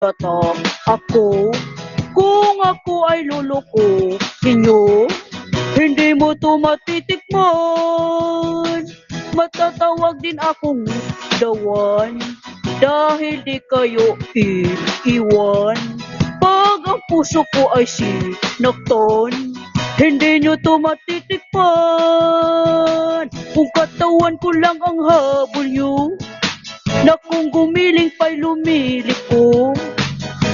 tatak ako. Kung ako ay luluko inyo, hindi mo to matitikman. Matatawag din akong dawan, dahil di kayo iiwan. Pag ang puso ko ay sinaktan, hindi nyo to matitikman. Kung katawan ko lang ang habol nyo, na kung gumiling pa'y lumiliko,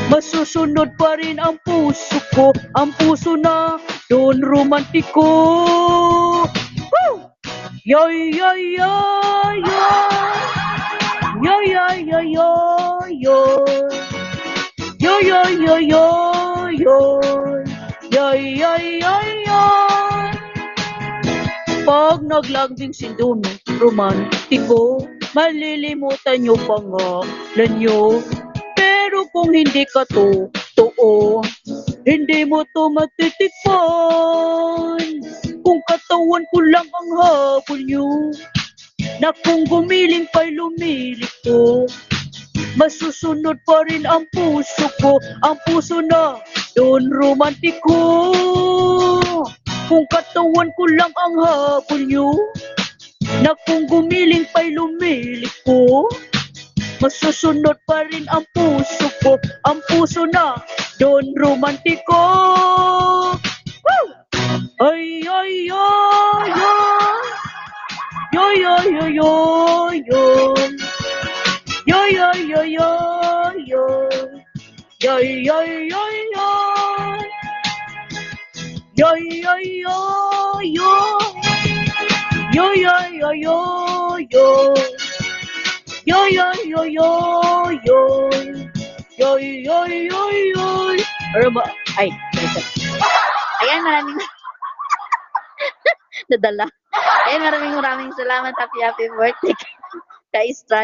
masusunod pa rin ang puso ko, ang puso na doon romantiko. Woo! Yoy, yoy, yoy, yoy. Yoy, yoy, yoy, yoy, yoy. Yoy, yoy, yoy, yoy, yoy. Yoy, yoy, yoy, yoy. Pag naglagding sindon romantiko, malilimutan nyo pangalan nyo. Pero kung hindi ka totoo, hindi mo to matitikman. Kung katawan ko lang ang habol nyo, na kung gumiling pa'y lumiliko, masusunod pa rin ang puso ko, ang puso na doon romantiko. Kung katawan ko lang ang habol nyo, na kung gumiling pa'y lumiliko, masusunod pa rin ang puso ko, ang puso na doon romantiko. Woo! Ay, ay, ay, ay. Yoy, yoy, yoy, yoy, yoy. Yoy, yoy, yoy, yoy, yoy. Yoy, yoy, yoy, yoy. Yoy, yoy, yoy, yoy. Yoy, yoy, yoy, yoy, yoy. Yoy, yoy, yoy, yoy, yoy. Yoy, yoy, yoy, yoy. Ay, ayan, maraming nadala. Ayan, maraming salamat. Happy birthday kay Strike.